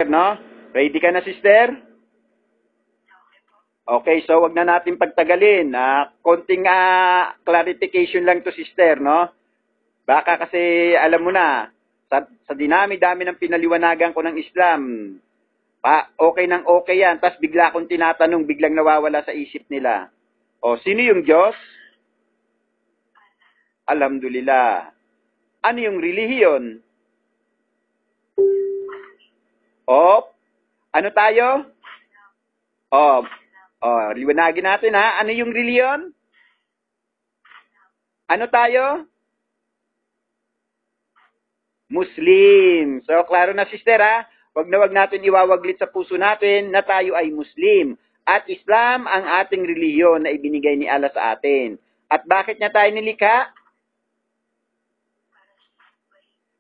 no? Ready ka na, sister? Okay, so wag na natin pagtagalin. Konting clarification lang to, sister, no? Baka kasi, alam mo na, sa dinami-dami ng pinaliwanagan ko ng Islam, okay nang okay yan. Tapos bigla akong tinatanong, biglang nawawala sa isip nila. O, sino yung Diyos? Alhamdulillah. Ano yung relihiyon? Ano tayo? Liwanagin natin, ha? Ano yung relihiyon? Ano tayo? Muslim. So, klaro na, sister, ha? Wag natin iwawaglit sa puso natin na tayo ay Muslim. At Islam ang ating relihiyon na ibinigay ni Allah sa atin. At bakit niya tayo nilikha?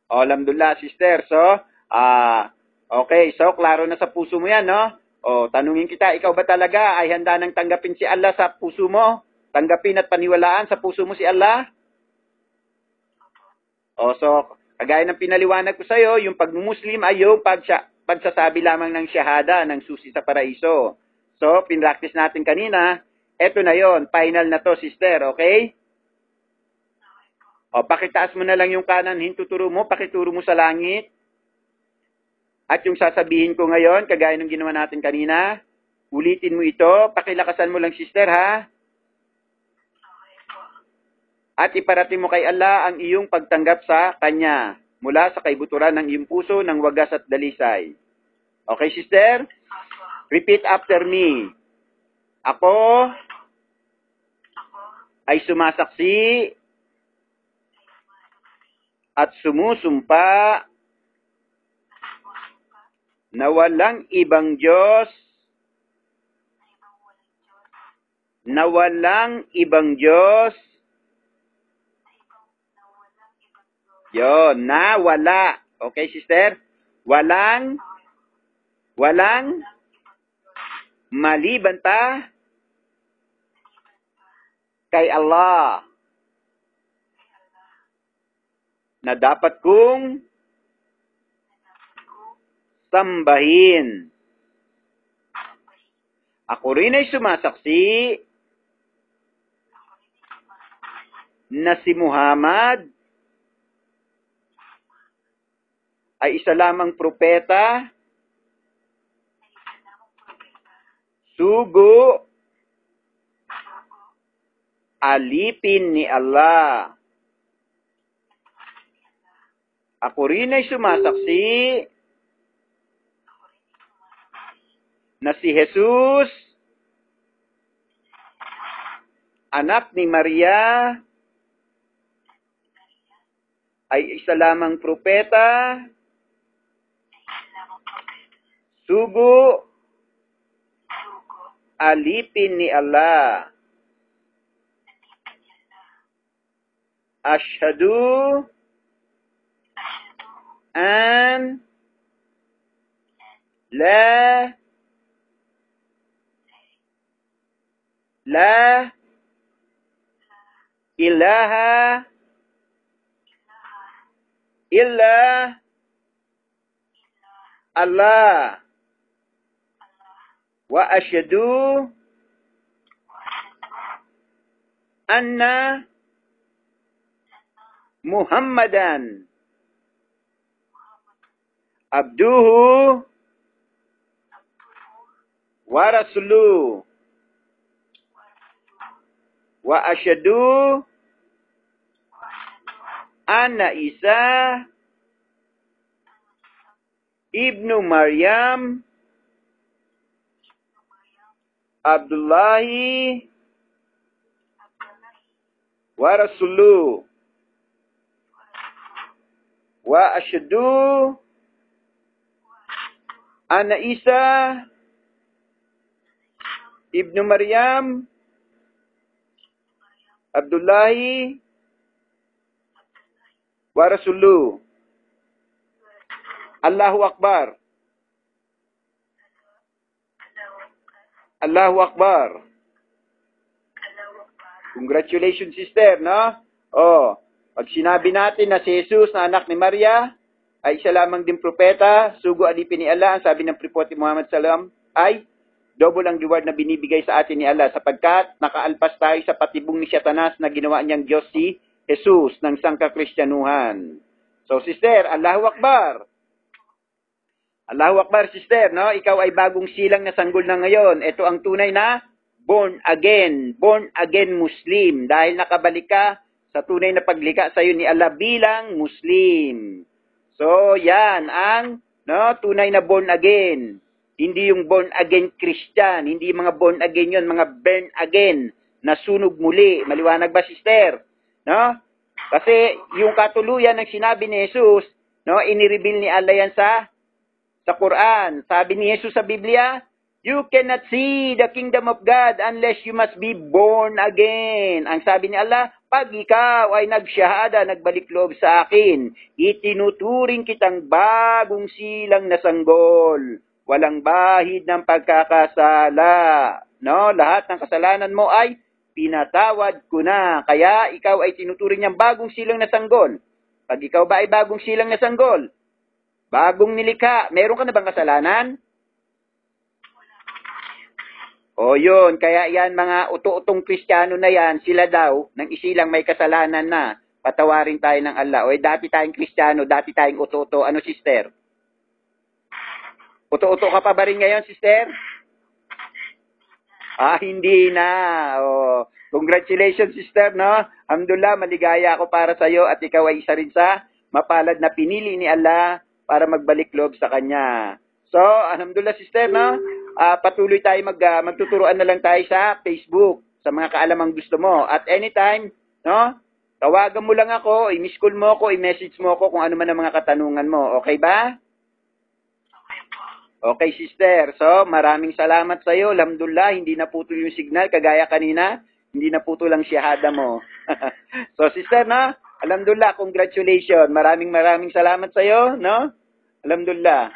Alhamdulillah, sister. So, okay. So, klaro na sa puso mo yan, no? Tanungin kita, ikaw ba talaga ay handa nang tanggapin si Allah sa puso mo? Tanggapin at paniwalaan sa puso mo si Allah? So, kagaya ng pinaliwanag ko sa'yo, yung pag-Muslim ay yung pagsasabi lamang ng syahada, ng susi sa paraiso. So, pinractice natin kanina, eto na yon, final na to, sister, okay? Pakitaas mo na lang yung kanan, hintuturo mo, pakituro mo sa langit. At yung sasabihin ko ngayon, kagaya ng ginawa natin kanina, ulitin mo ito, pakilakasan mo lang, sister, ha? At iparating mo kay Allah ang iyong pagtanggap sa Kanya mula sa kaibuturan ng iyong puso ng wagas at dalisay. Okay, sister? Repeat after me. Ako ay sumasaksi at sumusumpa na walang ibang Diyos, Yon, na wala. Okay, sister? Walang maliban pa kay Allah na dapat kong sambahin. Ako rin ay sumasaksi na si Muhammad ay isa lamang propeta, sugo, alipin ni Allah. Ako rin ay sumasaksi na si Jesus, anak ni Maria, ay isa lamang propeta, sugo, alipin ni Allah. Ashhadu an la ilaha illa Allah wa ashhadu anna Muhammadan abduhu wa rasuluhu wa ashhadu anna Isa ibnu Maryam Abdullahi wa rasuluhu wa ashhadu anna Isa ibnu Maryam Abdullahi wa rasuluhu. Allahu Akbar. Allahu Akbar. Congratulations, sister, no? Pag sinabi natin na si Jesus na anak ni Maria, ay isa lamang din propeta, sugo alipin ni Allah, ang sabi ng Propeta Muhammad sallam ay double ang reward na binibigay sa atin ni Allah sapagkat nakaalpas tayo sa patibong ni Satanas na ginawa niyang Diyos si Jesus ng sangkakristyanuhan. So sister, Allahu Akbar. Allahu Akbar sister, no? Ikaw ay bagong silang na sanggol na ngayon. Ito ang tunay na born again Muslim dahil nakabalik ka sa tunay na paglikha sa iyo ni Allah bilang Muslim. So, yan ang tunay na born again. Hindi yung born again Christian, hindi yung mga born again yun, mga burn again, na sunog muli. Maliwanag ba, sister? No? Kasi yung katuluyan ng sinabi ni Jesus, no, inireveal ni Allah yan sa Quran. Sabi ni Jesus sa Biblia, you cannot see the kingdom of God unless you must be born again. Ang sabi ni Allah, pag ikaw ay nagsyahada, nagbalik loob sa akin, itinuturing kitang bagong silang na sanggol. Walang bahid ng pagkakasala. No? Lahat ng kasalanan mo ay pinatawad ko na. Kaya ikaw ay tinuturing niyang bagong silang na sanggol. Pag ikaw ba ay bagong silang na sanggol, bagong nilikha, meron ka na bang kasalanan? O yun, kaya yan mga uto-utong Kristiyano na yan, sila daw, nang isilang may kasalanan na, patawarin tayo ng Allah. O dati tayong Kristiyano, dati tayong uto-uto. Ano, sister? Uto-uto ka pa ba rin ngayon, sister? Hindi na. O, congratulations, sister, no? Alhamdulillah, maligaya ako para sa'yo at ikaw ay isa rin sa mapalad na pinili ni Allah para magbalik loob sa Kanya. So, alhamdulillah, sister, no? Patuloy tayo magtuturuan na lang tayo sa Facebook, sa mga kaalamang gusto mo. At anytime, no? Tawagan mo lang ako, i-miss call mo ako, i-message mo ako kung ano man ang mga katanungan mo. Okay ba? Okay, sister. So, maraming salamat sa iyo. Alhamdulillah, hindi naputol yung signal kagaya kanina. Hindi naputol ang syahada mo. So, sister, no? Alhamdulillah, congratulations. Maraming salamat sa iyo, no? Alhamdulillah.